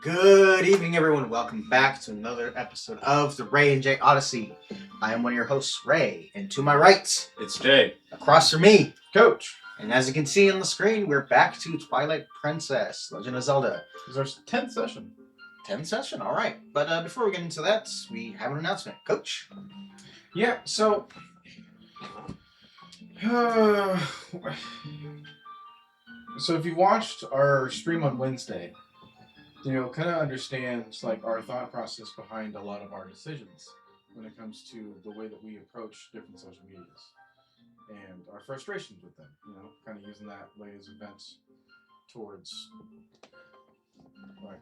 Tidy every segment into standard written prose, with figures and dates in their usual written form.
Good evening, everyone. Welcome back to another episode of the Ray and Jay Odyssey. I am one of your hosts, Ray, and to my right, It's Jay. across from me, Coach, and as you can see on the screen, we're back to Twilight Princess, Legend of Zelda. this is our 10th session. 10th session, all right. But before we get into that, we have an announcement. Coach? Yeah, so... so if you watched our stream on Wednesday, you'll kind of understand like our thought process behind a lot of our decisions when it comes to the way that we approach different social medias and our frustrations with them, kind of using that way as a vent towards like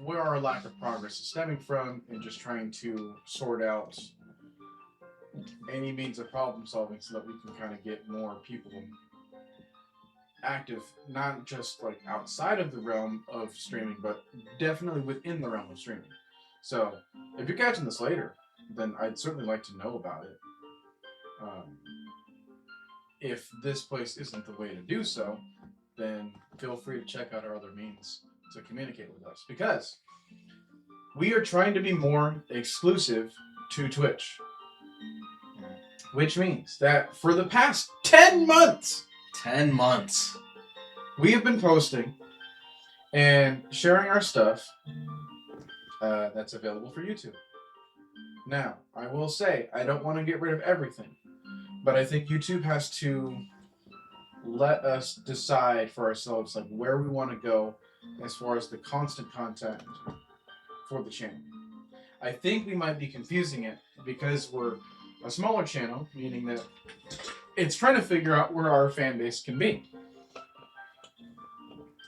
where our lack of progress is stemming from and just trying to sort out any means of problem solving so that we can kind of get more people active, not just like outside of the realm of streaming, but definitely within the realm of streaming. So if you're catching this later, then I'd certainly like to know about it. If this place isn't the way to do so, then feel free to check out our other means to communicate with us, because we are trying to be more exclusive to Twitch, which means that for the past 10 months, 10 months. we have been posting and sharing our stuff that's available for YouTube. Now, I will say, I don't want to get rid of everything, but I think YouTube has to let us decide for ourselves like where we want to go as far as the constant content for the channel. I think we might be confusing it because we're a smaller channel, meaning that it's trying to figure out where our fan base can be.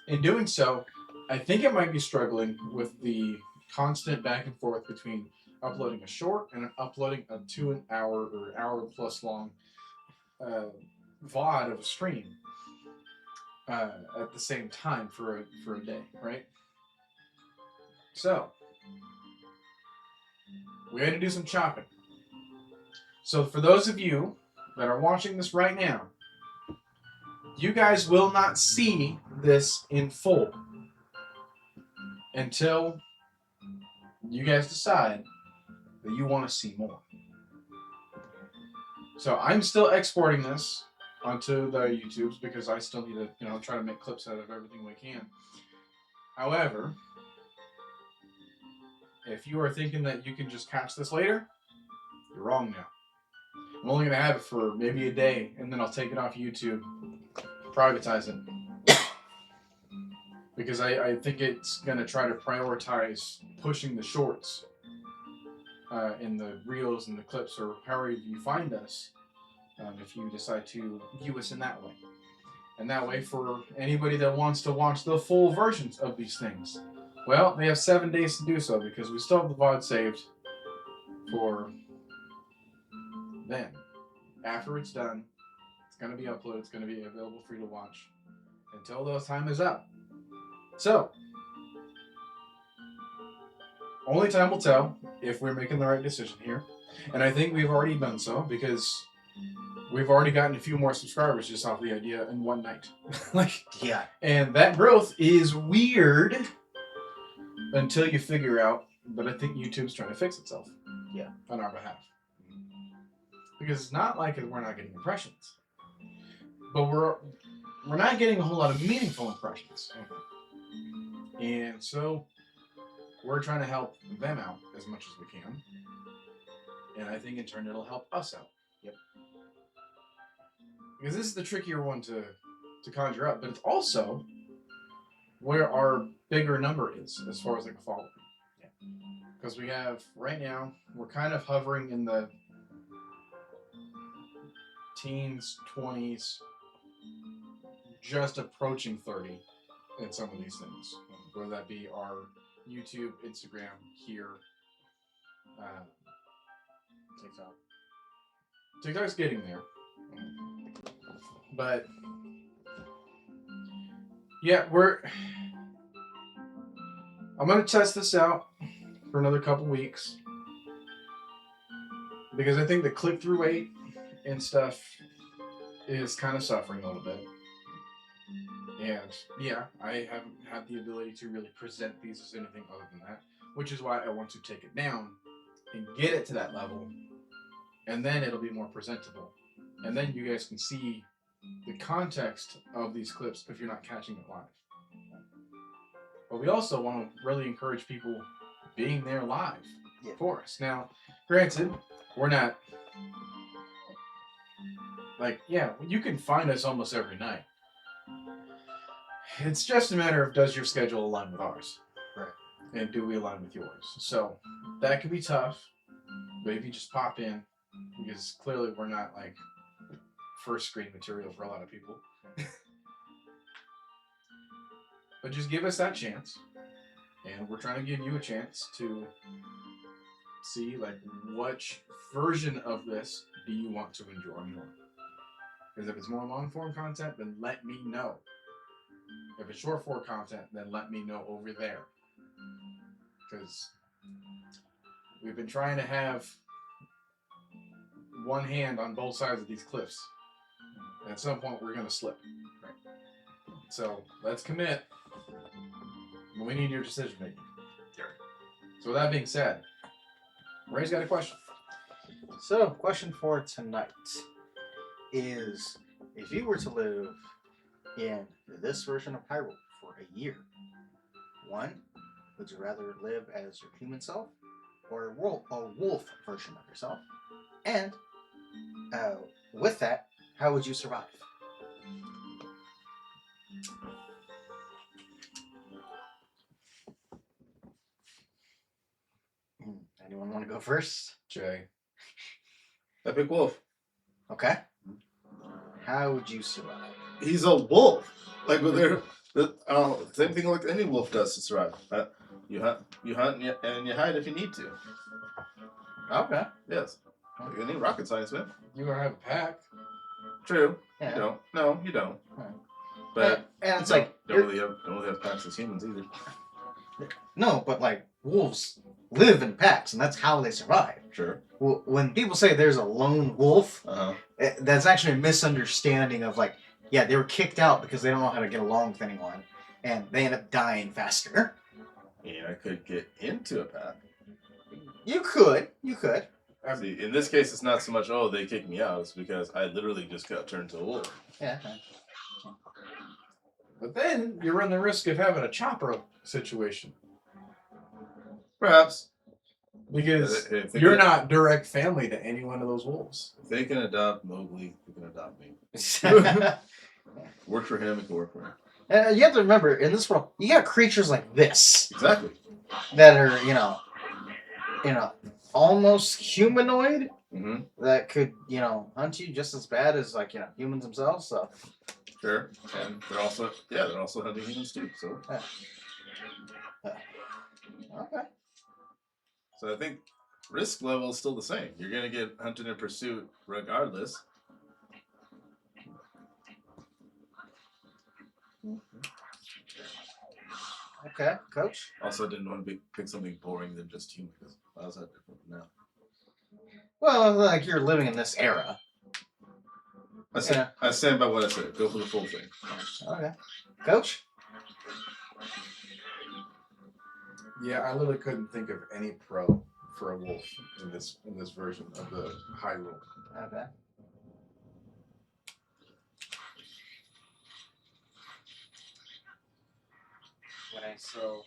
In doing so, I think it might be struggling with the constant back and forth between uploading a short and uploading a 2 hour or hour plus long VOD of a stream at the same time for a day, right? So we had to do some chopping. So for those of you that are watching this right now, you guys will not see this in full until you guys decide that you want to see more. So I'm still exporting this onto the YouTubes because I still need to, try to make clips out of everything we can. However, if you are thinking that you can just catch this later, you're wrong now. I'm only going to have it for maybe a day, and then I'll take it off YouTube, privatize it. Because I think it's going to try to prioritize pushing the shorts in the reels and the clips, or however you find us, if you decide to view us in that way. And that way, for anybody that wants to watch the full versions of these things, well, they have 7 days to do so, because we still have the VOD saved for then. After it's done, it's going to be uploaded, it's going to be available for you to watch until those time is up. So, only time will tell if we're making the right decision here. And I think we've already done so, because we've already gotten a few more subscribers just off the idea in one night. Yeah. And that growth is weird until you figure out, but I think YouTube's trying to fix itself. Yeah. On our behalf. Because it's not like we're not getting impressions, but we're not getting a whole lot of meaningful impressions. And so we're trying to help them out as much as we can. And I think in turn it'll help us out. Yep. Because this is the trickier one to conjure up, but it's also where our bigger number is as far as like a following. Yeah. Because we have, right now, we're kind of hovering in the teens, 20s, just approaching 30 in some of these things. Whether that be our YouTube, Instagram, here, TikTok. TikTok's getting there. But yeah, I'm gonna test this out for another couple weeks, because I think the click-through rate and stuff is kind of suffering a little bit. And yeah, I haven't had the ability to really present these as anything other than that, which is why I want to take it down and get it to that level, and then it'll be more presentable. And then you guys can see the context of these clips if you're not catching it live. But we also want to really encourage people being there live for us. Now, granted, we're not like, yeah, you can find us almost every night. It's just a matter of does your schedule align with ours? Right. And do we align with yours? So that could be tough. But if you just pop in, because clearly we're not like first screen material for a lot of people. But just give us that chance. And we're trying to give you a chance to see like which version of this do you want to enjoy more. Because if it's more long form content, then let me know. If it's short form content, then let me know over there. Because we've been trying to have one hand on both sides of these cliffs. And at some point, we're going to slip. Right. So let's commit. We need your decision making. So with that being said, Ray's got a question. So, question for tonight is, if you were to live in this version of Hyrule for a year, one, would you rather live as your human self or a wolf version of yourself? And with that, how would you survive? Anyone want to go first? Jay. Epic Wolf. Okay. How would you survive? He's a wolf. Like same thing like any wolf does to survive. You hunt, and you hide if you need to. Okay. Yes. You need rocket science, man. You gotta have a pack. True. Yeah. You don't. No, you don't. Right. But and it's don't really have packs as humans either. No, but like wolves live in packs, and that's how they survive. Sure. When people say there's a lone wolf, that's actually a misunderstanding of like, yeah, they were kicked out because they don't know how to get along with anyone, and they end up dying faster. Yeah, I could get into a pack. You could. See, in this case, it's not so much, oh, they kicked me out. It's because I literally just got turned to a wolf. Yeah. But then you run the risk of having a chopper situation. Perhaps. Because if you're not direct family to any one of those wolves. If they can adopt Mowgli, they can adopt me. Work for him, it can work for him. You have to remember, in this world, you got creatures like this. Exactly. That are, almost humanoid. Mm-hmm. That could, hunt you just as bad as, humans themselves, so. Sure. And they're also hunting humans too, so. Okay. So I think risk level is still the same. You're going to get hunted and pursued regardless. Okay, Coach? Also didn't want to pick something boring than just human, because how's that different from now? Well, like you're living in this era. I stand by what I said. Go for the full thing. Okay. Coach? Yeah, I literally couldn't think of any pro for a wolf in this version of the Hyrule. Okay. So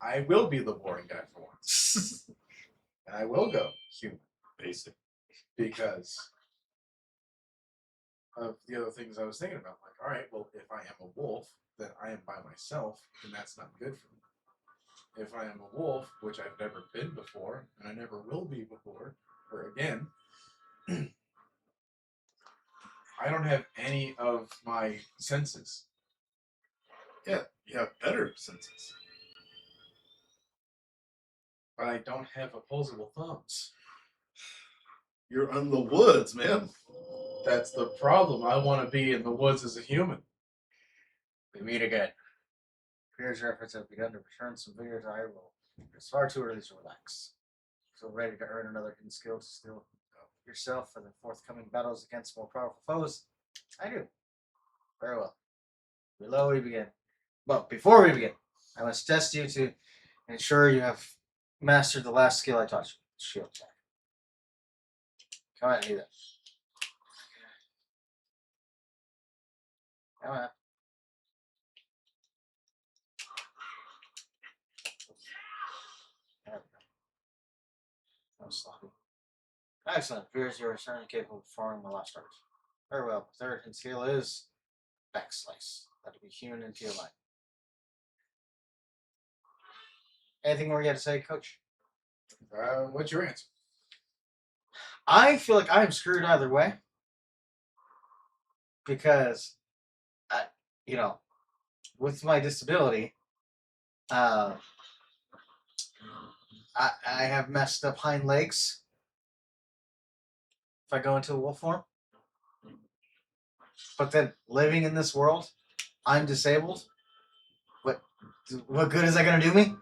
I will be the boring guy for once. And I will go human, Basic. because of the other things I was thinking about. Like, all right, well, if I am a wolf, then I am by myself, and that's not good for me. If I am a wolf, which I've never been before, and I never will be before, or again, I don't have any of my senses. Yeah, you have better senses. But I don't have opposable thumbs. You're in the woods, man. That's the problem. I want to be in the woods as a human. We meet again. Fear's efforts have begun to return some vigor to Hyrule. It's far too early to relax. Feel ready to earn another hidden skill to steel yourself for the forthcoming battles against more powerful foes? I do. Very well. below we begin. But before we begin, I must test you to ensure you have mastered the last skill I taught you. Shield attack. Come on, do that. Come on. There we go. That was sloppy. Excellent. Appears you are certainly capable of performing the last art. Very well. Third hint skill is back slice. That'll be human into your line. Anything more you got to say, Coach? What's your answer? I feel like I'm screwed either way because, you know, with my disability, I have messed up hind legs. If I go into a wolf form, but then living in this world, I'm disabled. What good is that gonna do me?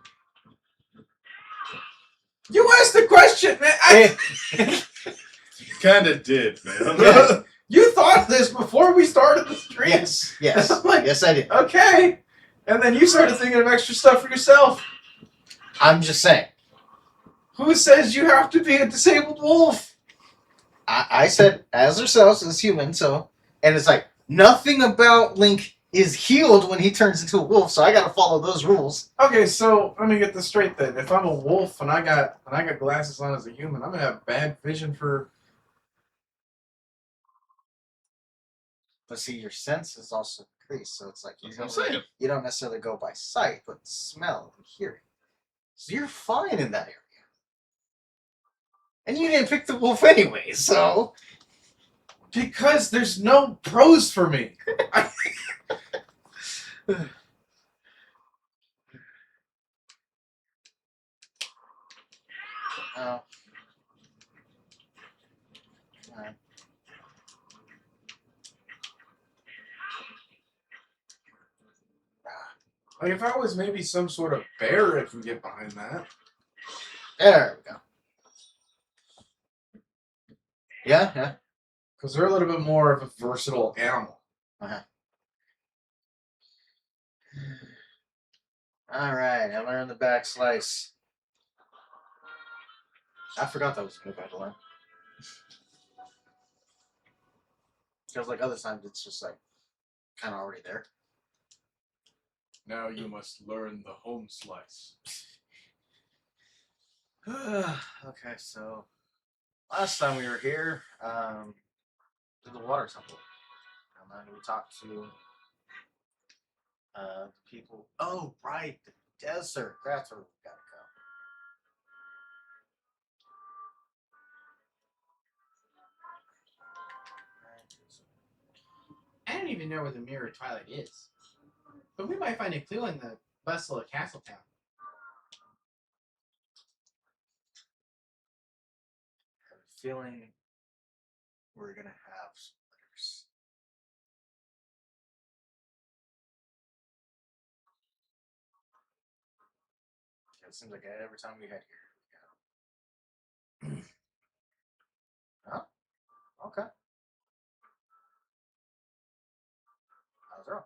You asked the question, man. Kinda did, man. Yeah. You thought this before we started the stream. Yes, I'm like, yes, I did. okay. And then you started thinking of extra stuff for yourself. I'm just saying. Who says you have to be a disabled wolf? I said as ourselves as humans, so and it's like nothing about Link is healed when he turns into a wolf, so I gotta follow those rules. Okay, so let me get this straight then. If I'm a wolf and I got glasses on as a human, I'm gonna have bad vision for. But see, your senses also increase, so it's like That's what I'm saying. you don't necessarily go by sight, but smell and hearing. So you're fine in that area. And you didn't pick the wolf anyway, so Because there's no pros for me. oh. Alright. Like if I was maybe some sort of bear, if we get behind that. There we go. Yeah. Because they're a little bit more of a versatile animal. Alright, I learned the back slice. I forgot that was a move I had to learn. Because like other times it's just like kind of already there. Now you must learn the home slice. Okay, so last time we were here, to the water temple. And then we talked to the people. Oh, right, the desert. That's where we gotta go. I don't even know where the Mirror of Twilight is. But we might find a clue in the bustle of Castletown. I have a feeling we're gonna have some letters. It seems like every time we head here, we go. Oh, okay. How's it wrong?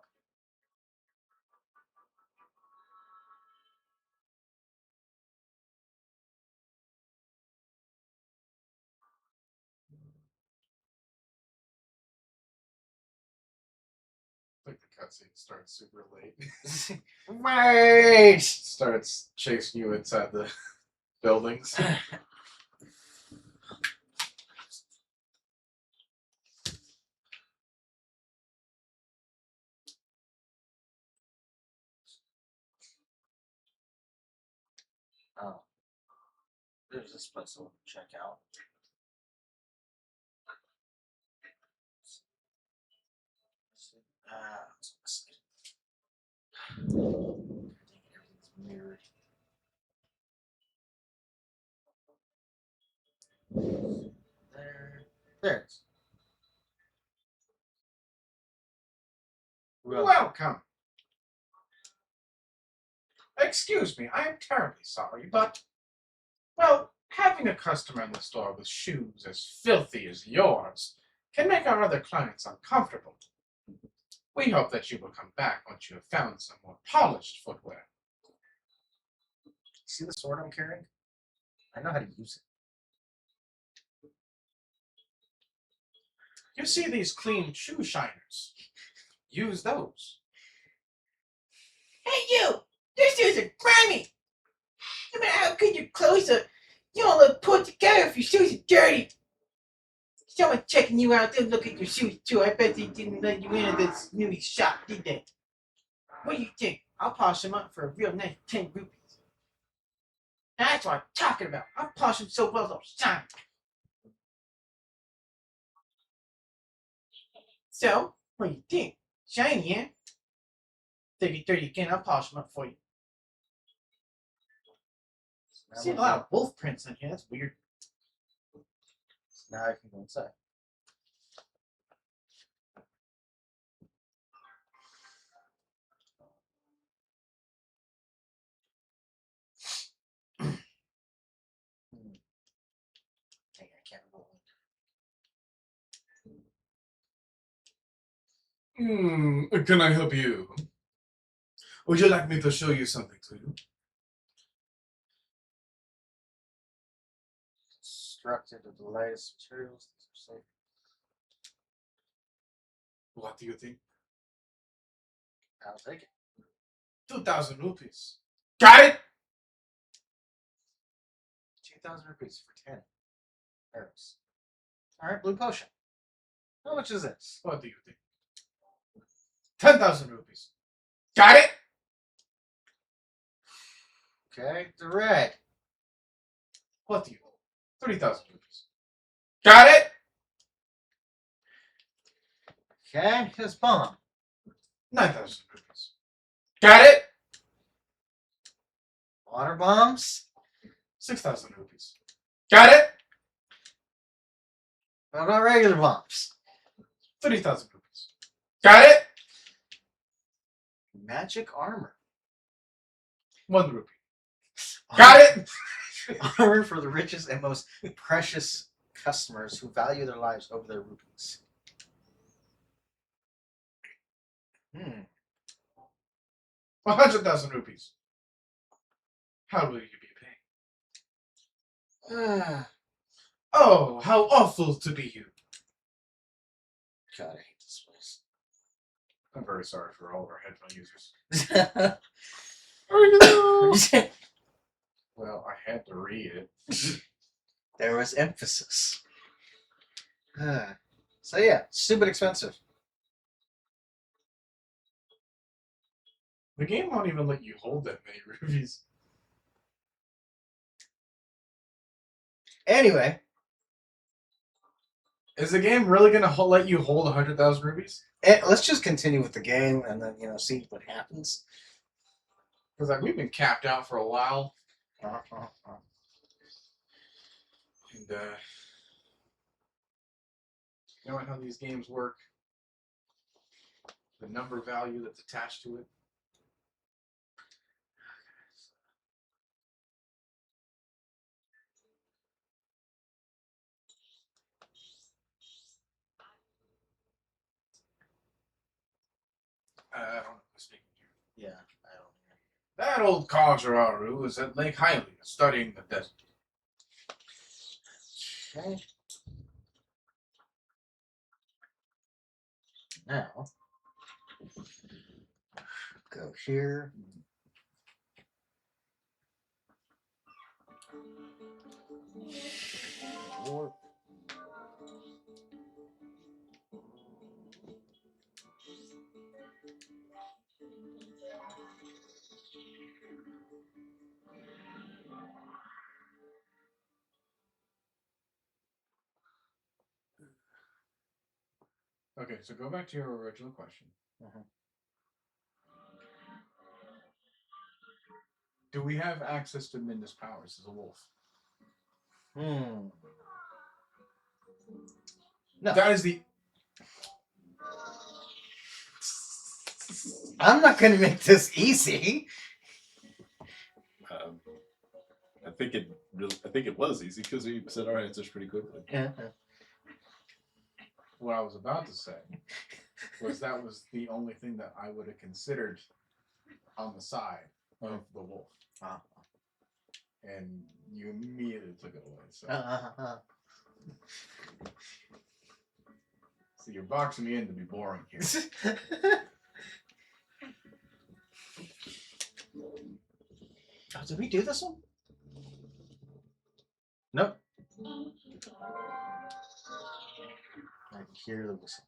Like the cutscene starts super late. Wait! Starts chasing you inside the buildings. Oh. There's this place I want to check out. Everything's mirrored. There it is. Welcome. Excuse me, I am terribly sorry, but, well, having a customer in the store with shoes as filthy as yours can make our other clients uncomfortable. We hope that you will come back once you have found some more polished footwear. See the sword I'm carrying? I know how to use it. You see these clean shoe shiners? Use those. Hey, you! Your shoes are grimy! No matter how good your clothes are, you don't look put together if your shoes are dirty. Someone checking you out, they'll look at your shoes too. I bet they didn't let you into this new shop, did they? What do you think? I'll polish them up for a real nice 10 rupees. That's what I'm talking about. I'll polish them so well they'll shine. So, what do you think? Shiny, eh? If you're dirty again, I'll polish them up for you. I've seen a lot of wolf prints on here. That's weird. Now I can go inside. Dang, I can't roll it. Can I help you? Would you like me to show you something to you? Constructed of the lightest materials. These are safe. What do you think? I'll take it. 2,000 rupees. Got it? 2,000 rupees for 10 arrows. Alright, blue potion. How much is this? What do you think? 10,000 rupees. Got it? Okay, the red. What do you think? 3,000 rupees. Got it? Okay, this bomb. 9,000 rupees. Got it? Water bombs. 6,000 rupees. Got it? What about regular bombs? 3,000 rupees. Got it? Magic armor. 1 rupee. Got it? Armor for the richest and most precious customers who value their lives over their rupees. 100,000 rupees. How will you be paying? Oh, how awful to be you. God, I hate this place. I'm very sorry for all of our headphone users. Well, I had to read it. There was emphasis. So yeah, stupid expensive. The game won't even let you hold that many rupees. Anyway, Is the game really gonna let you hold 100,000 rupees? let's just continue with the game and then see what happens. Because like we've been capped out for a while, and you know how these games work. The number value that's attached to it. I don't know who's speaking here. Yeah, I don't know. That old Kajararu is at Lake Hylia studying the desert. Okay. Now, go here. Warp. Okay, so go back to your original question. Do we have access to Minda's powers as a wolf? No. That is the. I'm not going to make this easy. I think it was easy because we said our answers pretty quickly. Yeah. What I was about to say that was the only thing that I would have considered on the side of the wolf. Uh, And you immediately took it away. So, so you're boxing me in to be boring here. Oh, did we do this one? Nope. I can hear the whistle.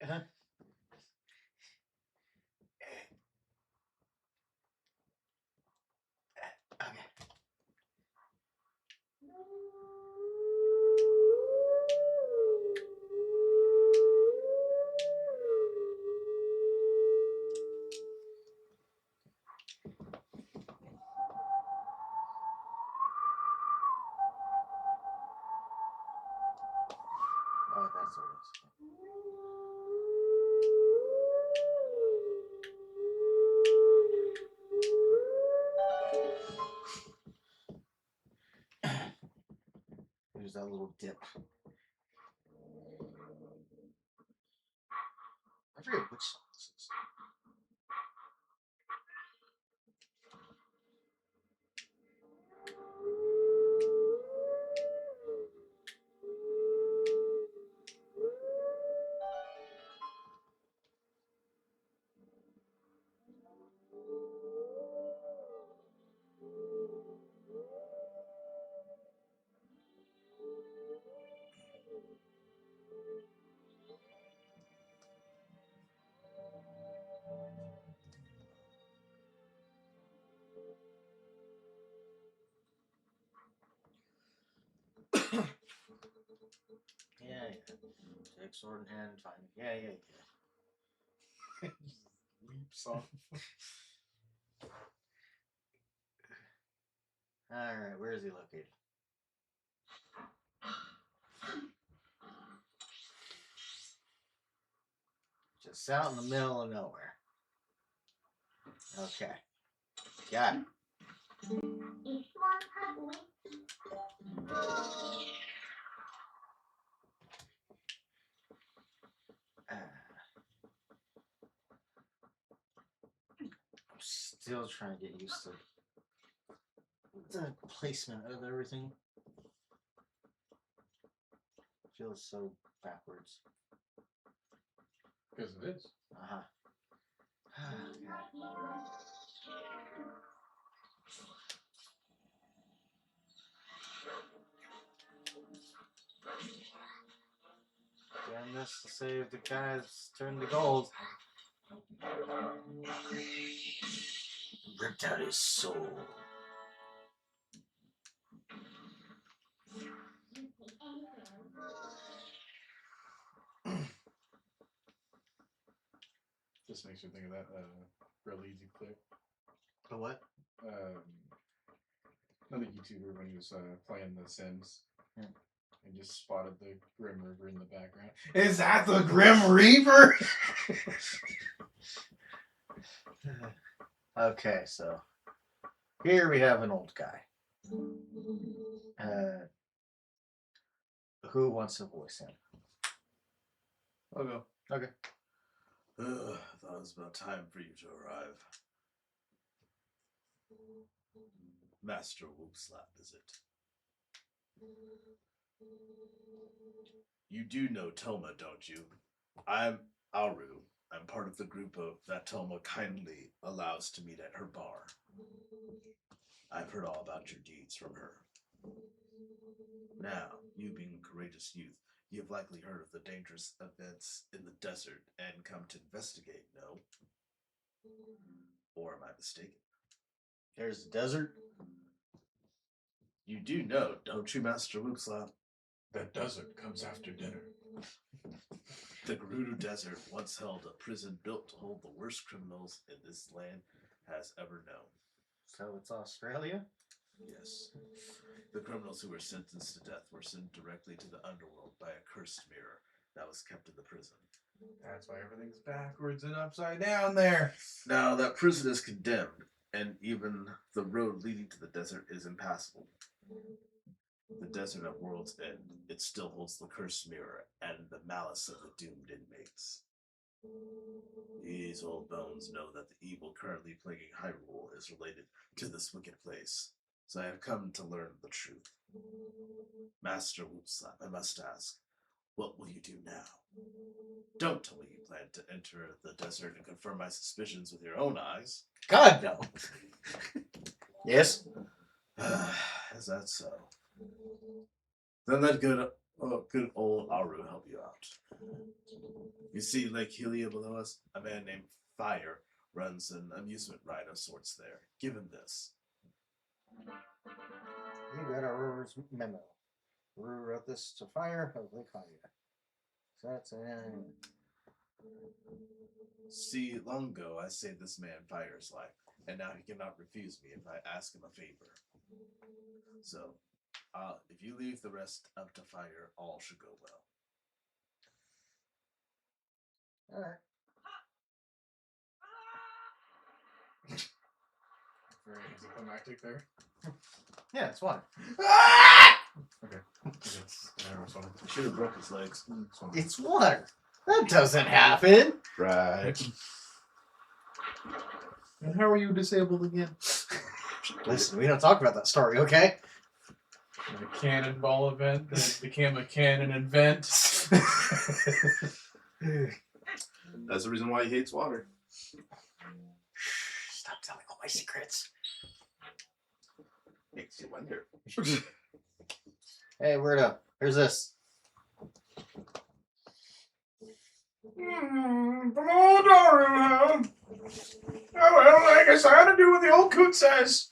Uh-huh. Okay. Oh, that's what it is. There's that little dip. I forget which song this is. Yeah, yeah. Take sword in hand, find me. Yeah, yeah, yeah. Leaps off. Alright, where is he located? Just out in the middle of nowhere. Okay. Got it. I'm still trying to get used to the placement of everything. Feels so backwards. Because it is. Uh-huh. Damn this to save the guy that's turned to gold. Ripped out his soul. Just makes you think of that real easy clip. A what? Another YouTuber when he was playing The Sims. And just spotted the Grim Reaper in the background. Is that the Grim Reaper? Okay, so here we have an old guy. Who wants to voice him? I'll go. Okay. I thought it was about time for you to arrive. Master Whoopslap, is it? You do know Toma, don't you? I'm Auru. I'm part of the group that Toma kindly allows to meet at her bar. I've heard all about your deeds from her. Now, you being a courageous youth, you have likely heard of the dangerous events in the desert and come to investigate, no? Or am I mistaken? There's the desert. You do know, don't you, Master Whoopslap? That desert comes after dinner. The Gerudo Desert once held a prison built to hold the worst criminals in this land has ever known. So it's Australia? Yes. The criminals who were sentenced to death were sent directly to the underworld by a cursed mirror that was kept in the prison. That's why everything's backwards and upside down there. Now, that prison is condemned, and even the road leading to the desert is impassable. The desert at World's End, it still holds the cursed mirror and the malice of the doomed inmates. These old bones know that the evil currently plaguing Hyrule is related to this wicked place, so I have come to learn the truth. Master Whoopslap, I must ask, what will you do now? Don't tell me you plan to enter the desert and confirm my suspicions with your own eyes. God, no. Yes? Is that so? Then let good old Aru help you out. You see Lake Helia below us? A man named Fire runs an amusement ride of sorts there. Give him this. You got Aurora's memo. Aurora wrote this to Fire of Lake Hylia. So that's See, long ago I saved this man Fire's life, and now he cannot refuse me if I ask him a favor. So, if you leave the rest up to Fire, all should go well. Alright. Very anticlimactic there. Yeah, it's water. Okay. He should have broke his legs. It's water. That doesn't happen. Right. And how are you disabled again? Listen, we don't talk about that story, okay? The cannonball event that became a cannon event. That's the reason why he hates water. Stop telling all my secrets. Makes you wonder. Hey, weirdo. Here's this. Hello, darling. Oh, well, I guess I ought to do what the old coot says.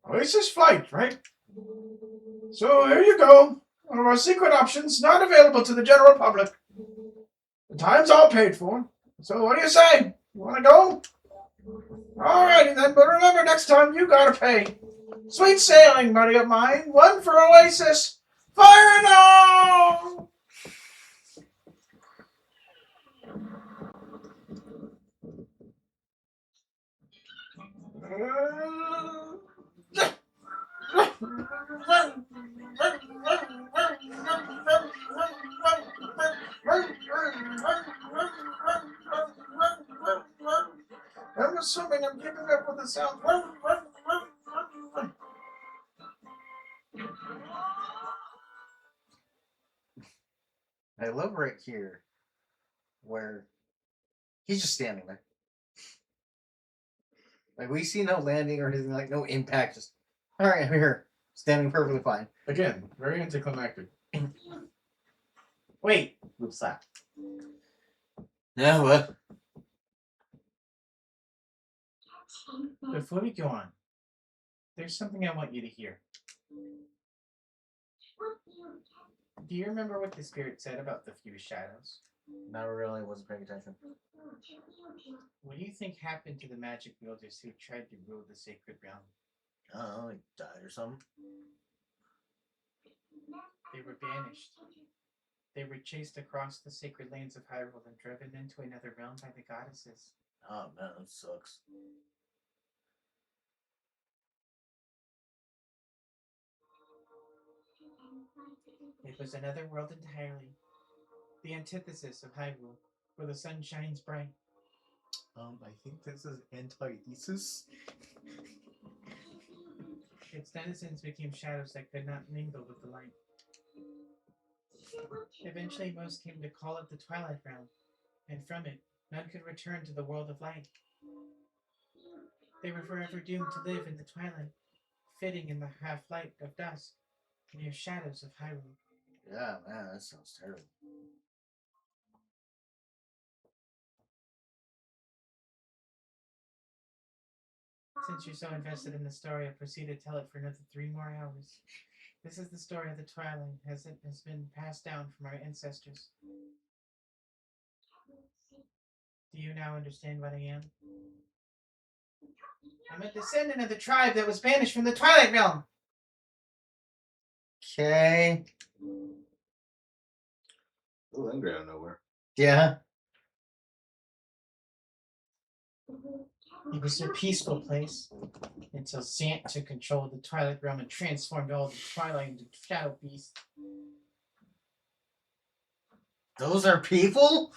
Oasis flight, right? So here you go. One of our secret options, not available to the general public. The time's all paid for. So what do you say? You want to go? Alrighty then, but remember next time you gotta pay. Sweet sailing, buddy of mine. One for Oasis. Fire now! I'm assuming I'm keeping up with the sound. I love right here where he's just standing there. Like, we see no landing or anything, like, no impact. Just, alright, I'm here. Standing perfectly fine. Again, very anticlimactic. Wait. What's that? Yeah, what? Before we go on, there's something I want you to hear. Do you remember what the spirit said about the few shadows? Not really, wasn't paying attention. What do you think happened to the magic wielders who tried to rule the sacred realm? I don't know, like died or something. They were banished. They were chased across the sacred lands of Hyrule and driven into another realm by the goddesses. Oh man, that sucks. It was another world entirely. The antithesis of Hyrule, where the sun shines bright. I think this is antithesis. Its denizens became shadows that could not mingle with the light. Eventually, most came to call it the Twilight realm, and from it, none could return to the world of light. They were forever doomed to live in the twilight, fitting in the half-light of dusk, near shadows of Hyrule. Yeah, man, that sounds terrible. Since you're so invested in the story, I'll proceed to tell it for another 3 more hours. This is the story of the Twilight, as it has been passed down from our ancestors. Do you now understand what I am? I'm a descendant of the tribe that was banished from the Twilight Realm. Okay. Oh, I'm going nowhere. Yeah. It was a peaceful place until Zant took control of the Twilight Realm and transformed all the Twilight into shadow beasts. Those are people?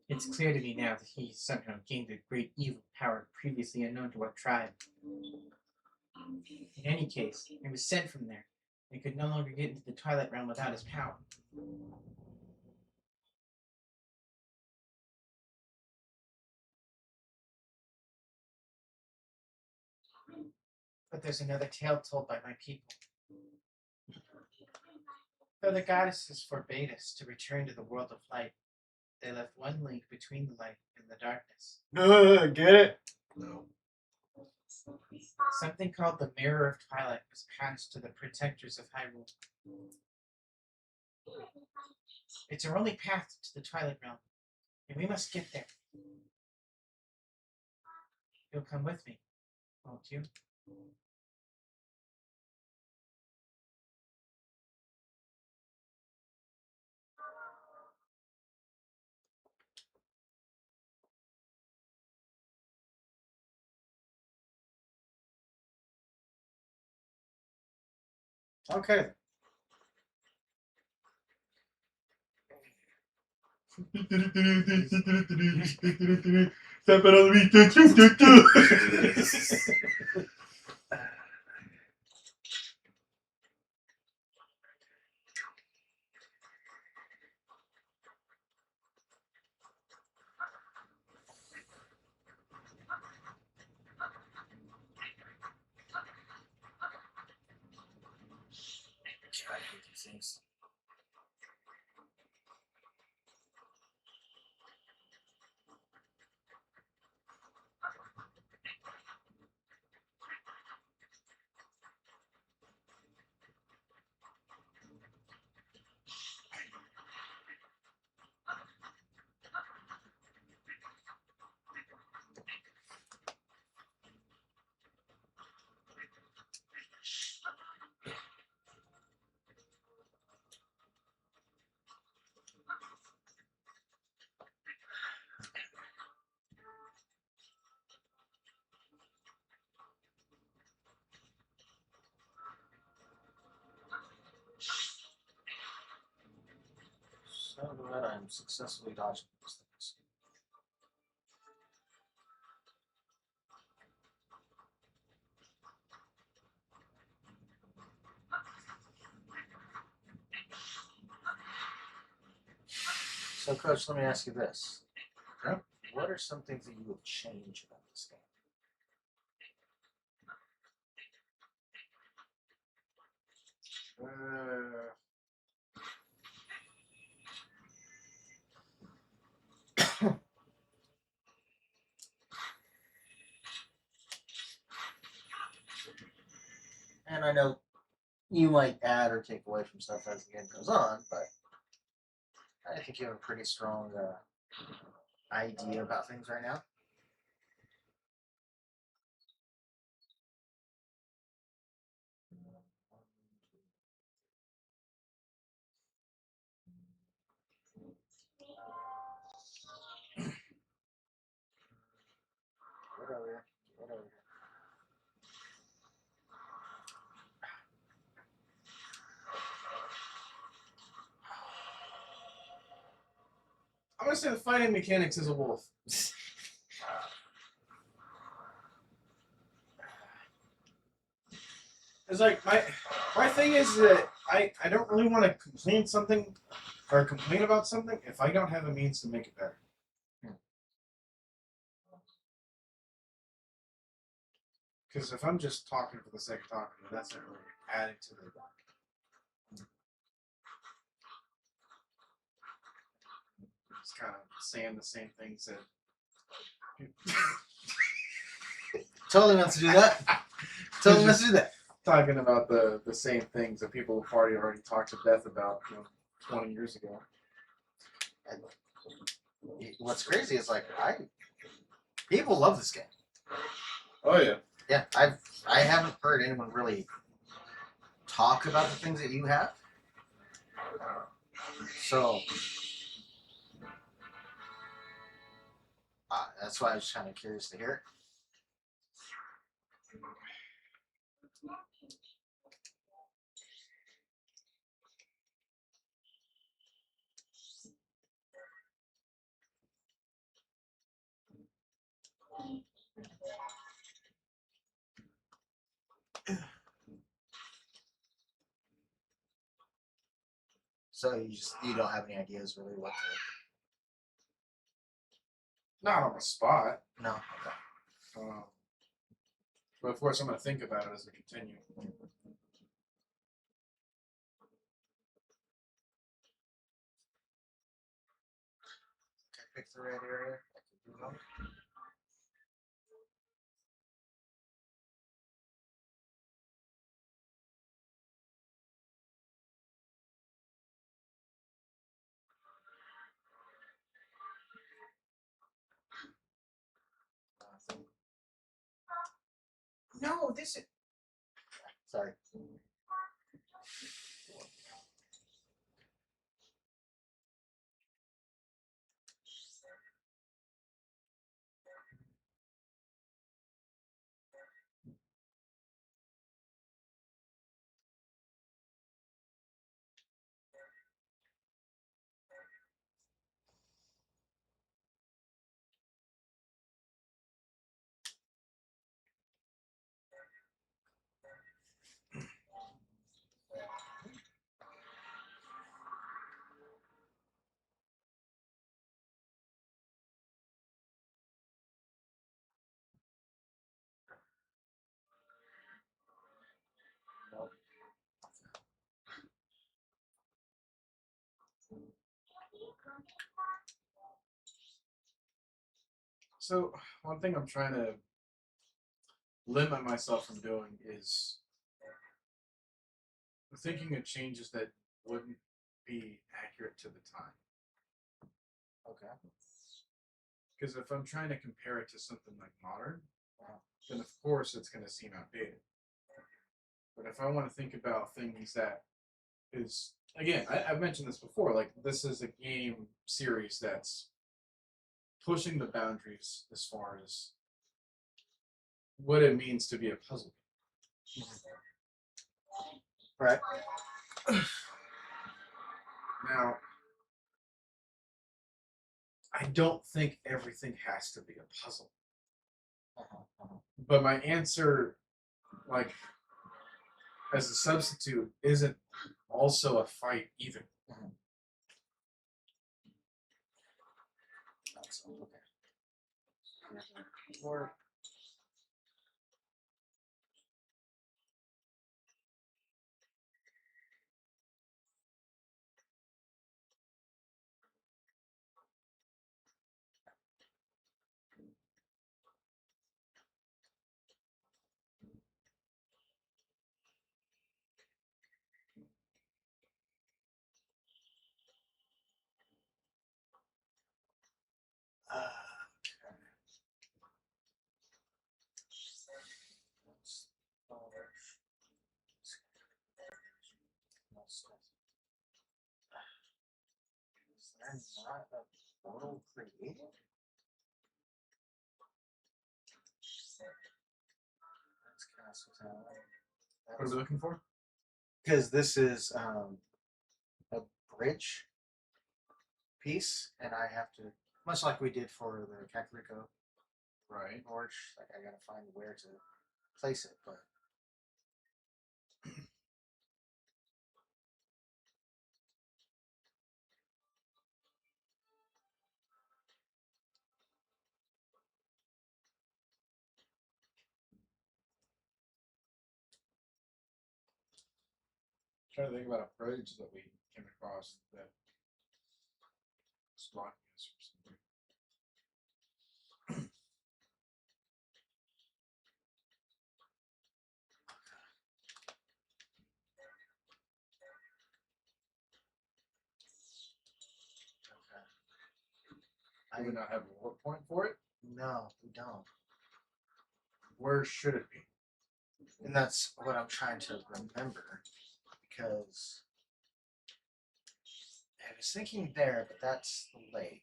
It's clear to me now that he somehow gained a great evil power previously unknown to our tribe. In any case, he was sent from there and could no longer get into the Twilight Realm without his power. But there's another tale told by my people. Though the goddesses forbade us to return to the world of light, they left one link between the light and the darkness. Get it? No. Something called the Mirror of Twilight was passed to the protectors of Hyrule. It's our only path to the Twilight Realm, and we must get there. You'll come with me, won't you? Okay. I hate these things. So glad I'm successfully dodging these things. So, Coach, let me ask you this. Okay. What are some things that you would change about this game? And I know you might add or take away from stuff as the game goes on, but I think you have a pretty strong idea about things right now. Whatever. I'm gonna say the fighting mechanics is a wolf. It's like my thing is that I don't really want to complain about something if I don't have a means to make it better. Because if I'm just talking for the sake of talking, that's not really adding to the Just kind of saying the same things that. Totally wants to do that. Totally wants to do that. Talking about the same things that people have already talked to death about, 20 years ago. And what's crazy is like people love this game. Oh yeah. Yeah, I haven't heard anyone really talk about the things that you have. So that's why I was kind of curious to hear it. So you don't have any ideas really what Not on the spot. to. No. Okay. But of course, I'm going to think about it as we continue. Can I pick the right area? I can do that. No, this is. Sorry. Nope. So, one thing I'm trying to limit myself from doing is thinking of changes that wouldn't be accurate to the time. Okay. Because if I'm trying to compare it to something like modern, Wow. then of course it's going to seem outdated. But if I want to think about things that is, again, I've mentioned this before, like this is a game series that's pushing the boundaries as far as what it means to be a puzzle. Right. Now, I don't think everything has to be a puzzle. But my answer, like, as a substitute, isn't also a fight either. That's okay. Or is there not a photo created? That's Castle Town. What are we looking for? Because this is a bridge piece, and I have to, much like we did for the Kakariko Right. Gorge, like I gotta find where to place it, but Trying to think about a bridge that we came across that was blocking this or something. I Do we not have a war point for it? No, we don't. Where should it be? And that's what I'm trying to remember. Because I was thinking there, but that's the lake.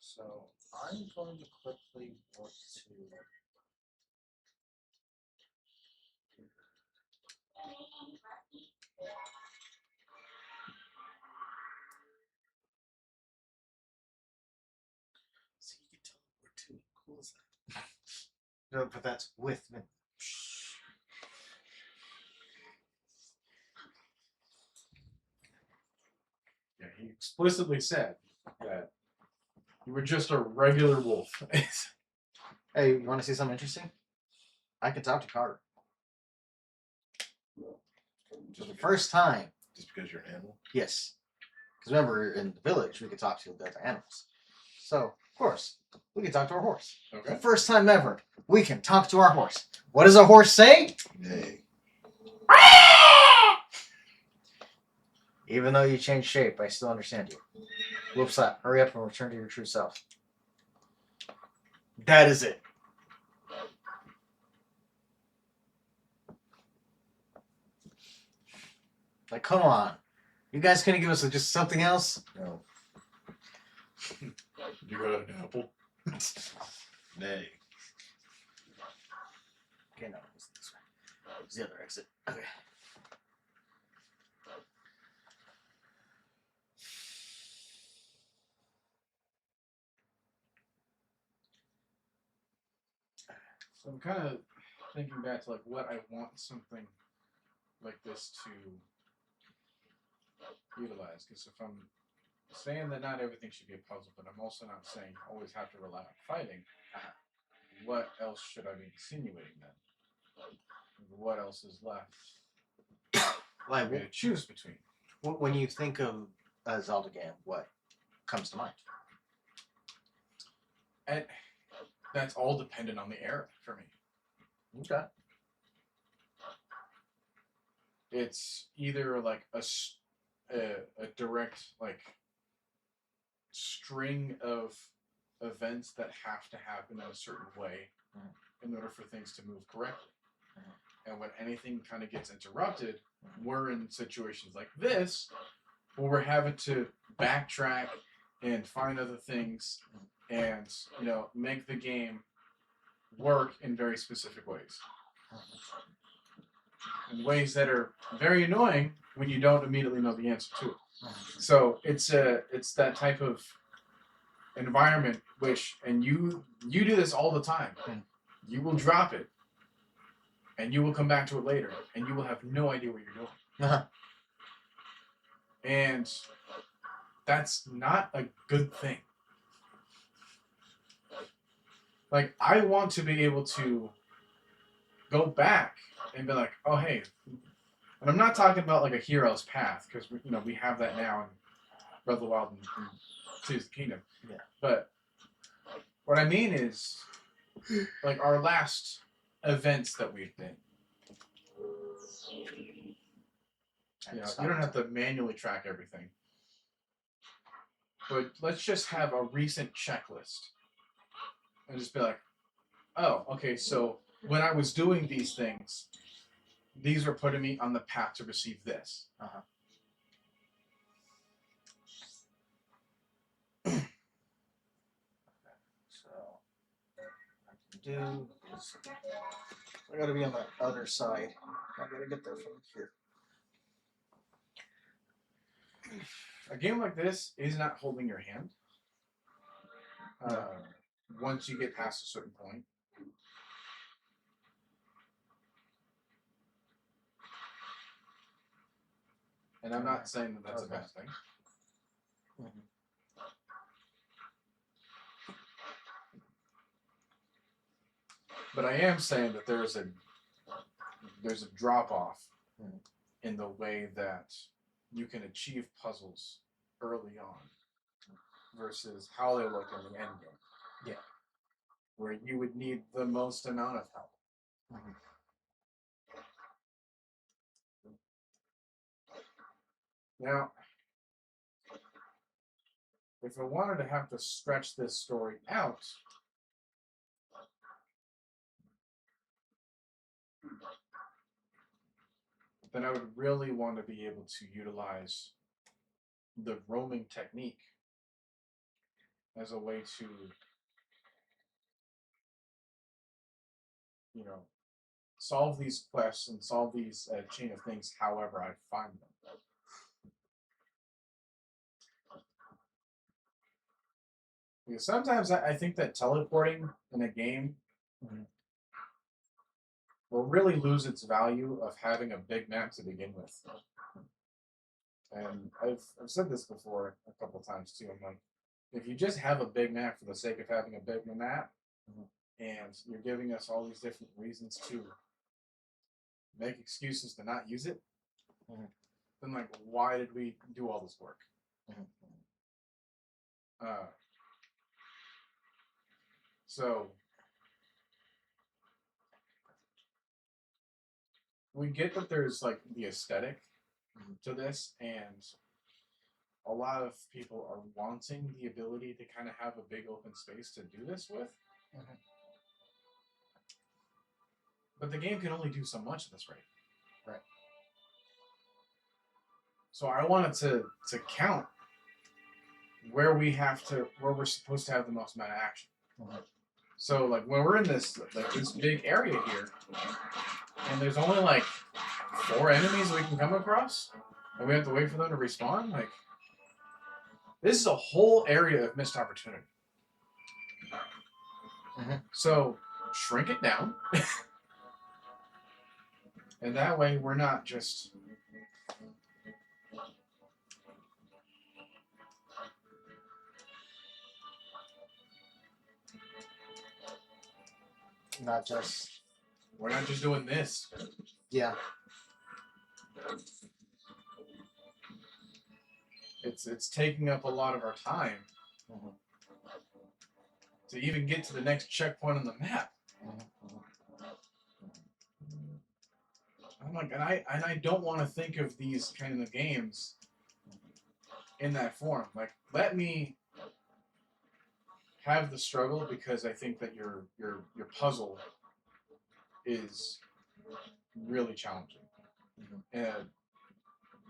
So I'm going to quickly work to. So you can teleport too. How cool is that? No, but that's with me. Yeah, he explicitly said that you were just a regular wolf. Hey, you want to see something interesting? I can talk to Carter. Just The because, first time, just because you're an animal. yes. Because remember, in the village, we could talk to the other animals. So, of course, we can talk to our horse. The Okay. first time ever, we can talk to our horse. What does a horse say? Nay. Even though you change shape, I still understand you. Whoop slap. Hurry up and return to your true self. That is it. Like, come on. You guys couldn't give us just something else? No. You got an apple? Nay. Okay, no. It's this way. It's the other exit. Okay. So I'm kind of thinking back to like what I want something like this to utilize. Because if I'm saying that not everything should be a puzzle, but I'm also not saying you always have to rely on fighting, what else should I be insinuating then? What else is left Like, for me to choose between? when you think of a Zelda game, what comes to mind? And that's all dependent on the era for me. Okay. It's either like a direct like string of events that have to happen in a certain way in order for things to move correctly. And when anything kind of gets interrupted, we're in situations like this where we're having to backtrack and find other things and make the game work in very specific ways. In ways that are very annoying when you don't immediately know the answer to it. So it's that type of environment and you do this all the time. You will drop it and you will come back to it later and you will have no idea what you're doing. Uh-huh. And that's not a good thing. Like, I want to be able to go back and be like, oh, hey, and I'm not talking about like a hero's path because we have that now in Breath of the Wild and Tears of the Kingdom. Yeah. But what I mean is, like our last events that we've been. You don't have to manually track everything. But let's just have a recent checklist. And just be like, oh, okay, so when I was doing these things, these were putting me on the path to receive this. Uh-huh. So, I can do is I gotta be on the other side. I gotta get there from here. A game like this is not holding your hand. Once you get past a certain point. And I'm not saying that that's a bad thing. Mm-hmm. But I am saying that there's a drop off in the way that you can achieve puzzles early on versus how they look in the end game. Yeah. Where you would need the most amount of help. Mhm. Now, if I wanted to have to stretch this story out, then I would really want to be able to utilize the roaming technique as a way to, you know, solve these quests and solve these chain of things however I find them. Because sometimes I think that teleporting in a game Mhm. will really lose its value of having a big map to begin with. And I've said this before a couple times too. I'm like, if you just have a big map for the sake of having a big map, and you're giving us all these different reasons to make excuses to not use it, Mhm. then like, why did we do all this work? Mhm. So we get that there's like the aesthetic to this, and a lot of people are wanting the ability to kind of have a big open space to do this with. Mhm. But the game can only do so much at this rate. Right. So I wanted to count where we're supposed to have the most amount of action. Mhm. So like when we're in this big area here, and there's only like 4 enemies we can come across, and we have to wait for them to respawn, like this is a whole area of missed opportunity. Mhm. So shrink it down. And that way we're not just Not just. we're not just doing this. Yeah. It's taking up a lot of our time Mhm. to even get to the next checkpoint on the map. Mhm. I'm like, and I don't want to think of these kind of games in that form. Like, let me have the struggle because I think that your puzzle is really challenging in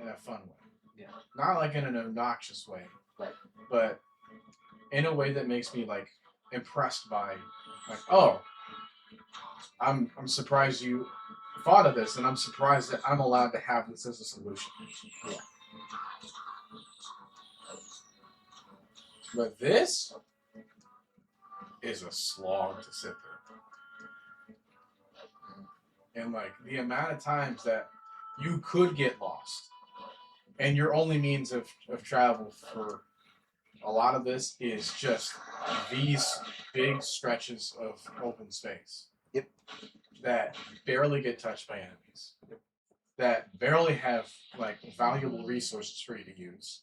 a fun way. Yeah. Not like in an obnoxious way, Right. but in a way that makes me like impressed by, like, oh, I'm surprised you thought of this, and I'm surprised that I'm allowed to have this as a solution. Yeah. But this is a slog to sit there. And like the amount of times that you could get lost, and your only means of travel for a lot of this is just these big stretches of open space. Yep. That barely get touched by enemies. Yep. That barely have like valuable resources for you to use.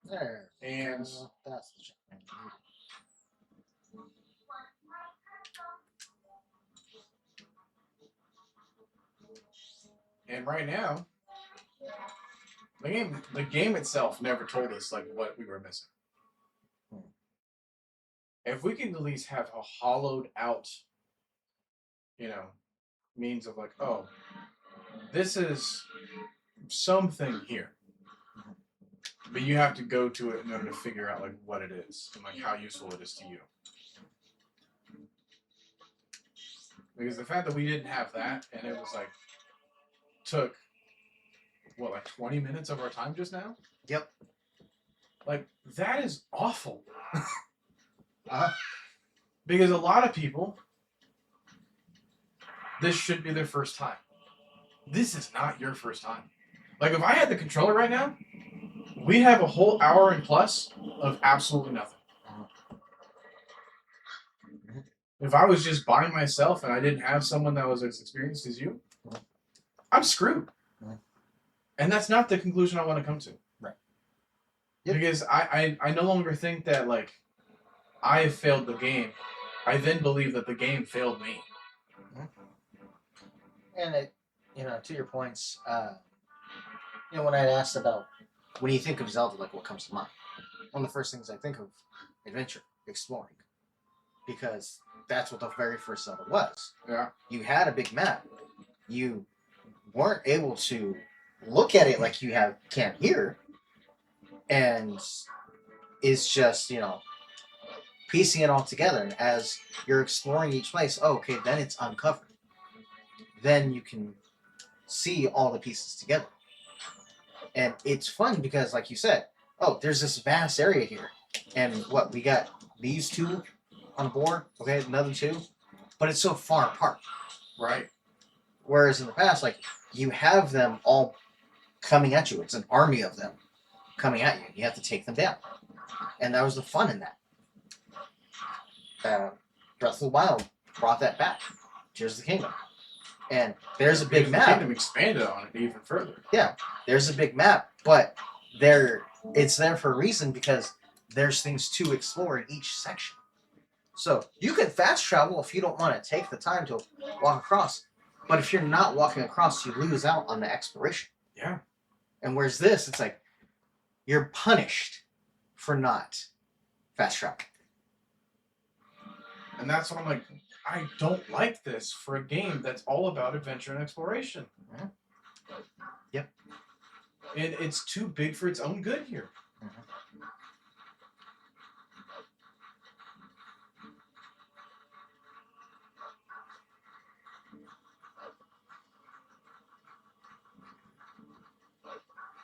There. And That's the checkpoint. and right now, the game itself never told us like what we were missing. If we can at least have a hollowed out, means of like, oh, this is something here, but you have to go to it in order to figure out like what it is and like how useful it is to you. Because the fact that we didn't have that, and it was like took what, like 20 minutes of our time just now? Yep. Like that is awful. Uh-huh. Because a lot of people, this should be their first time. This is not your first time. Like if I had the controller right now, we'd have a whole hour and plus of absolutely nothing. If I was just by myself and I didn't have someone that was as experienced as you, I'm screwed. And that's not the conclusion I want to come to. Right. Yep. Because I no longer think that like I have failed the game. I then believe that the game failed me. And it, to your points, when I asked about when you think of Zelda, like what comes to mind, one of the first things I think of adventure, exploring, because that's what the very first Zelda was. Yeah. You had a big map. You weren't able to look at it like you can here, and it's just piecing it all together. And as you're exploring each place, okay, then it's uncovered. Then you can see all the pieces together. And it's fun because, like you said, there's this vast area here. And what, we got these two on board, okay, another two, but it's so far apart. Right. Whereas in the past, like, you have them all coming at you. It's an army of them coming at you. You have to take them down. And that was the fun in that. Breath of the Wild brought that back. Tears of the Kingdom. And there's a big map. The Kingdom expanded on it even further. Yeah, there's a big map, but it's there for a reason because there's things to explore in each section. So you can fast travel if you don't want to take the time to walk across. But if you're not walking across, you lose out on the exploration. Yeah. And whereas this, it's like you're punished for not fast traveling. And that's what I'm like, I don't like this for a game that's all about adventure and exploration. Mm-hmm. Yep. And it's too big for its own good here. Mm-hmm.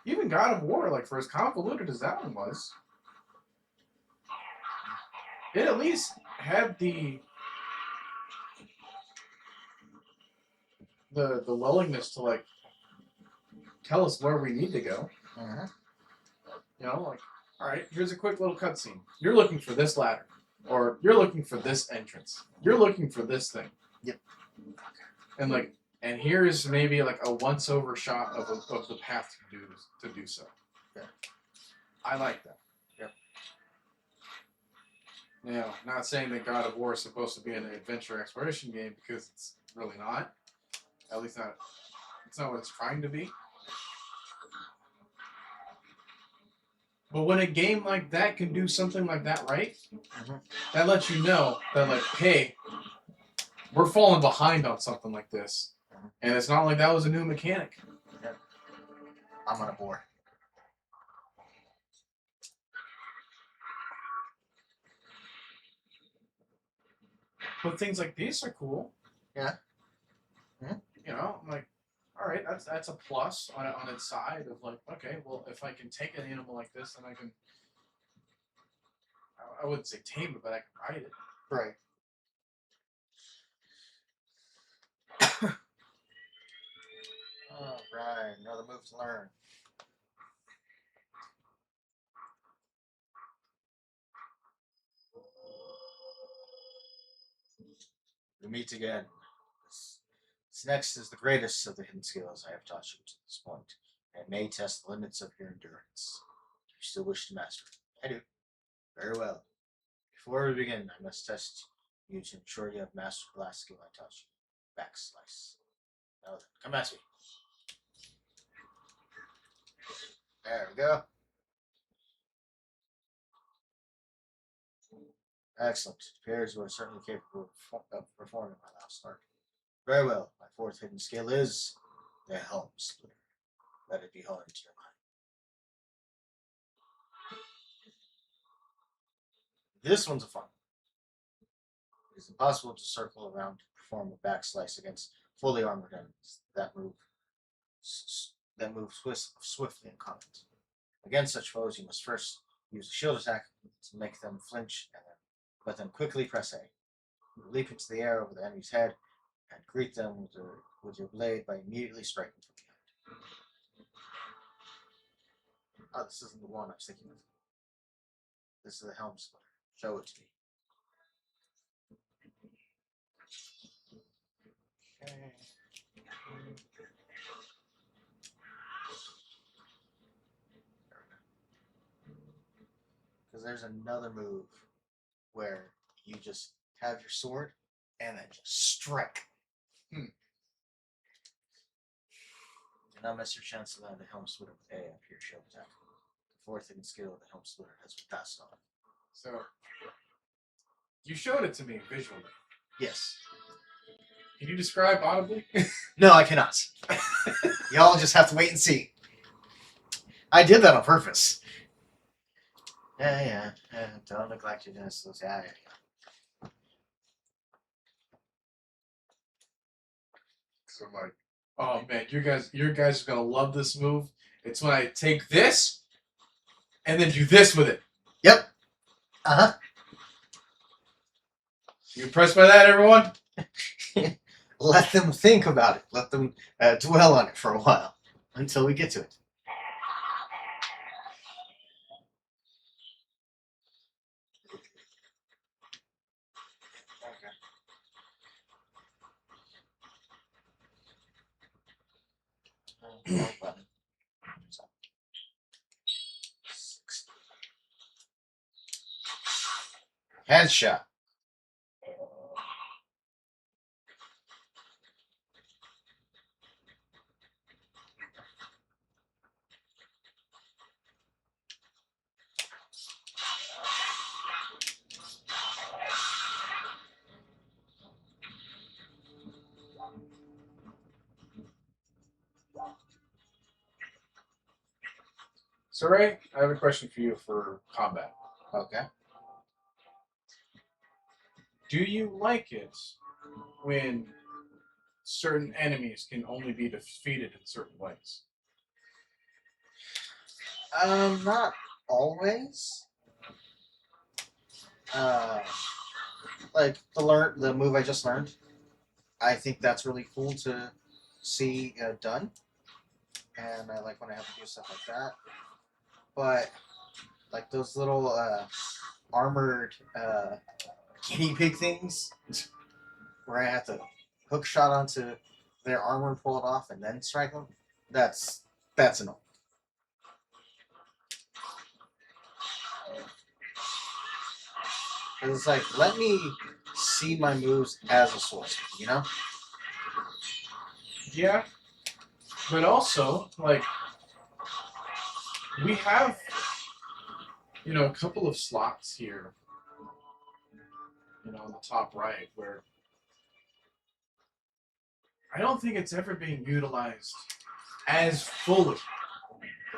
Even God of War, like for as convoluted as that one was, it at least had the willingness to like tell us where we need to go. Mm-hmm. Like, all right, here's a quick little cutscene. You're looking for this ladder, or you're looking for this entrance. You're looking for this thing. Yep. And here's maybe like a once-over shot of the path to do so. Yeah. I like that. Yep. Not saying that God of War is supposed to be an adventure exploration game because it's really not. At least not. It's not what it's trying to be. But when a game like that can do something like that right, mm-hmm. that lets you know that, like, hey, we're falling behind on something like this. Mm-hmm. And it's not like that was a new mechanic. Yep. I'm on a board. But things like these are cool. Yeah. Mm-hmm. I'm like, all right, that's a plus on its side of like, okay, well, if I can take an animal like this, then I can, I wouldn't say tame it, but I can ride it. Right. All right, another move to learn. We meet again. This next is the greatest of the hidden skills I have taught you to this point, and may test the limits of your endurance. Do you still wish to master it? I do. Very well. Before we begin, I must test you to ensure you have mastered the last skill I taught you. Backslice. Now then, come at me. There we go. Excellent. It appears you are certainly capable of performing my last art. Very well. My fourth hidden skill is the Helm Splitter. Let it be honed to your mind. This one's a fun one. It is impossible to circle around to perform a backslice against fully armored enemies that move swiftly in combat. Against such foes, you must first use a shield attack to make them flinch and then let them quickly press A. You leap into the air over the enemy's head and greet them with your blade by immediately striking from behind. Oh, this isn't the one I was thinking of. This is the Helm Splitter. Show it to me. Okay. Because there's another move where you just have your sword and then just strike. Hmm. Do not miss your chance to land the Helm Splitter with A after your shield attack. The fourth hidden skill of the Helm Splitter has been passed on. So, you showed it to me visually. Yes. Can you describe audibly? No, I cannot. Y'all just have to wait and see. I did that on purpose. Yeah. Don't neglect your genitals. Yeah. So I'm like, oh man, you guys are gonna love this move. It's when I take this and then do this with it. Yep. Uh-huh. You impressed by that, everyone? Let them think about it. Let them dwell on it for a while until we get to it. Okay. Headshot. So Ray, I have a question for you for combat. Okay. Do you like it when certain enemies can only be defeated in certain ways? Not always. Like the move I just learned. I think that's really cool to see done, and I like when I have to do stuff like that. But like those little armored guinea pig things, where I have to hook shot onto their armor and pull it off and then strike them. That's annoying. It's like, let me see my moves as a swordsman, you know? Yeah, but also like we have, a couple of slots here, on the top right where I don't think it's ever being utilized as fully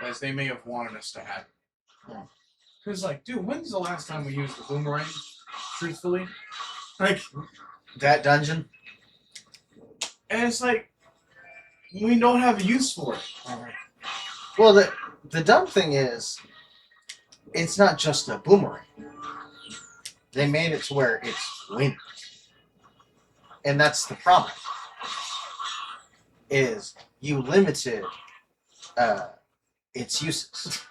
as they may have wanted us to have it. Because, like, dude, when's the last time we used the boomerang? Truthfully, like That dungeon. and it's like we don't have a use for it. Well, the dumb thing is, it's not just a boomerang. They made it to where it's wind, and that's the problem. Is you limited its uses.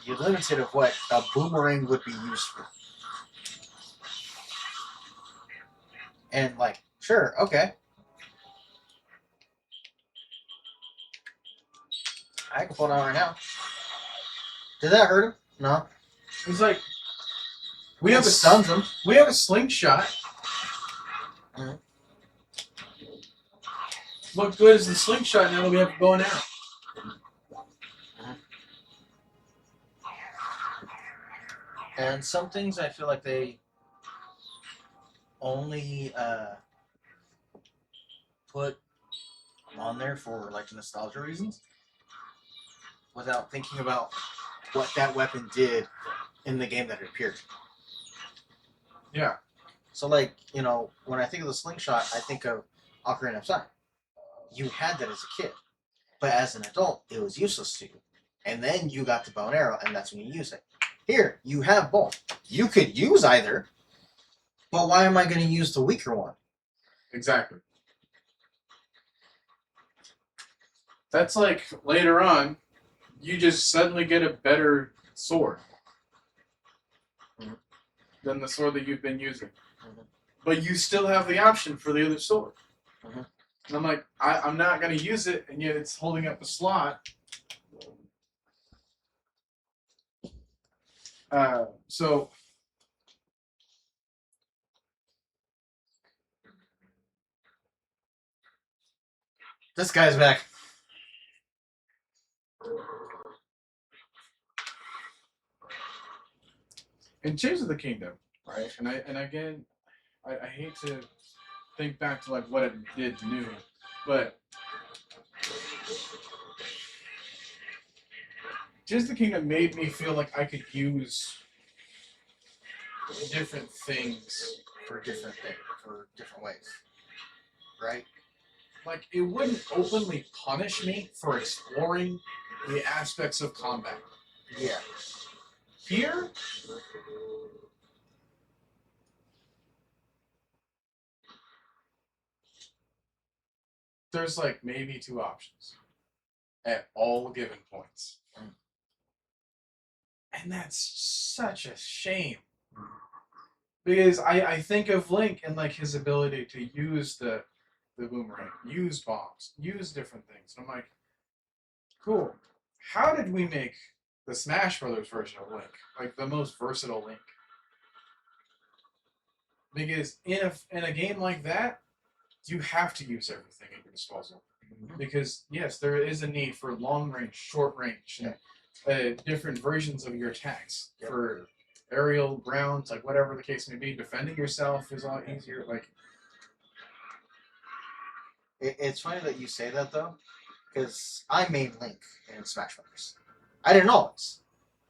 You limited of what a boomerang would be used for. And like, sure, okay. I can pull it out right now. Did that hurt him? No. It's like we It have stuns him. we have a slingshot. Mhm. What good is the slingshot now that we have to go now? And some things I feel like they only put on there for like nostalgia reasons, without thinking about what that weapon did in the game that it appeared. Yeah. So like, when I think of the slingshot, I think of Ocarina of Time. You had that as a kid, but as an adult, it was useless to you. And then you got the bow and arrow, and that's when you use it. Here, you have both. You could use either, but why am I going to use the weaker one? Exactly. That's like later on, you just suddenly get a better sword than the sword that you've been using. But you still have the option for the other sword. And I'm like, I'm not going to use it, and yet it's holding up the slot. So This guy's back. in Tears of the Kingdom, right? And again, I hate to think back to like what it did new, but Tears of the Kingdom made me feel like I could use different things. For different things, for different ways. Right? Like it wouldn't openly punish me for exploring the aspects of combat. Yeah. Here, there's like maybe two options at all given points. And that's such a shame. Because I think of Link and like his ability to use the boomerang, use bombs, use different things. And I'm like, cool. How did we make the Smash Brothers version of Link like the most versatile Link? Because in a game like that, you have to use everything at your disposal. Because yes, there is a need for long range, short range, and different versions of your attacks for aerial, ground, like whatever the case may be. Defending yourself is a lot easier. Like It's funny that you say that though, because I made Link in Smash Brothers. I didn't always,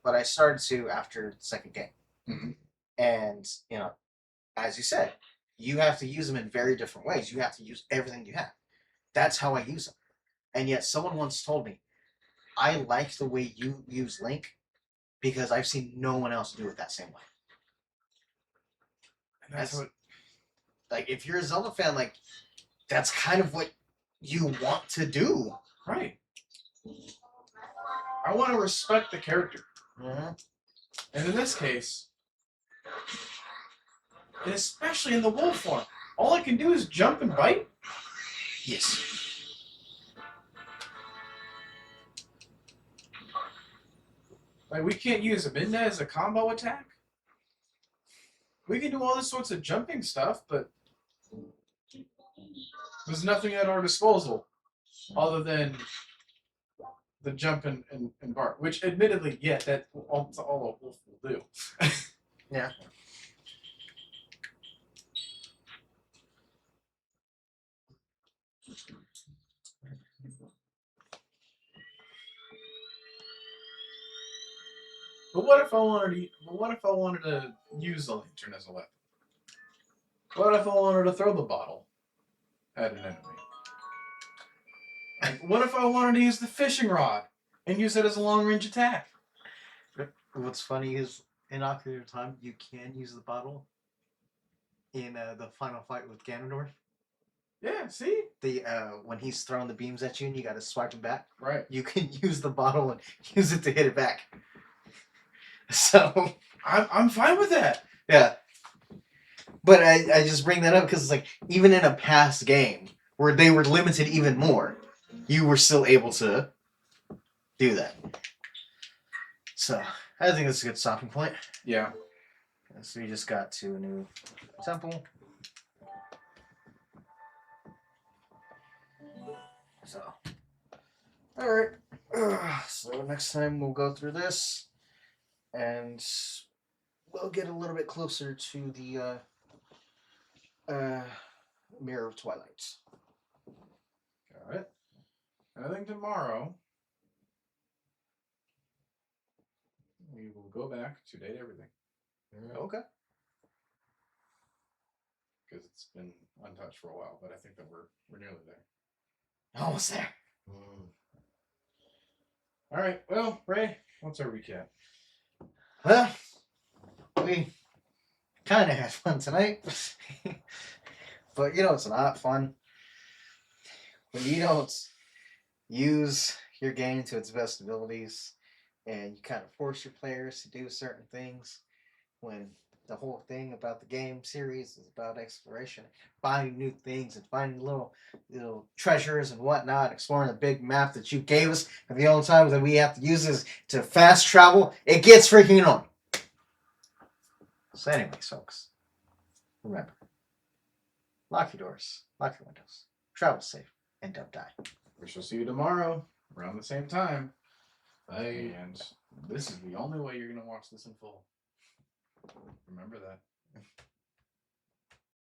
but I started to after the second game. Mhm. And as you said, you have to use them in very different ways. You have to use everything you have. That's how I use them. And yet, someone once told me, I like the way you use Link because I've seen no one else do it that same way. and that's what Like, if you're a Zelda fan, like, that's kind of what you want to do. right. I want to respect the character. Mm-hmm. And in this case, and especially in the wolf form, all I can do is jump and bite. Yes. Like we can't use Aminda as a combo attack. We can do all this sorts of jumping stuff, but there's nothing at our disposal other than the jump and bark. Which, admittedly, yeah, that's all a wolf will do. Yeah. But what if I wanted to use the lantern as a weapon? What if I wanted to throw the bottle at an enemy? Like, what if I wanted to use the fishing rod and use it as a long-range attack? What's funny is in Ocarina of Time, you can use the bottle in the final fight with Ganondorf. Yeah, see? When he's throwing the beams at you and you got to swipe him back, Right. you can use the bottle and use it to hit it back. So I'm fine with that. yeah, but I just bring that up because it's like even in a past game where they were limited even more, you were still able to do that. So I think that's a good stopping point. Yeah. So we just got to a new temple. So, all right. So next time we'll go through this, and we'll get a little bit closer to the Mirror of Twilight. Got it. And I think tomorrow we will go back to date everything Okay. because it's been untouched for a while. But I think that we're nearly there. Almost there. All right. Well, Ray, what's our recap? Well, we kind of had fun tonight, but it's not fun when you don't use your game to its best abilities and you kind of force your players to do certain things when the whole thing about the game series is about exploration, finding new things and finding little treasures and whatnot, exploring the big map that you gave us, and the only time that we have to use is to fast travel. It gets freaking annoying. So, anyways, folks, remember, lock your doors, lock your windows, travel safe, and don't die. We shall see you tomorrow around the same time. And this is the only way you're going to watch this in full. Remember that.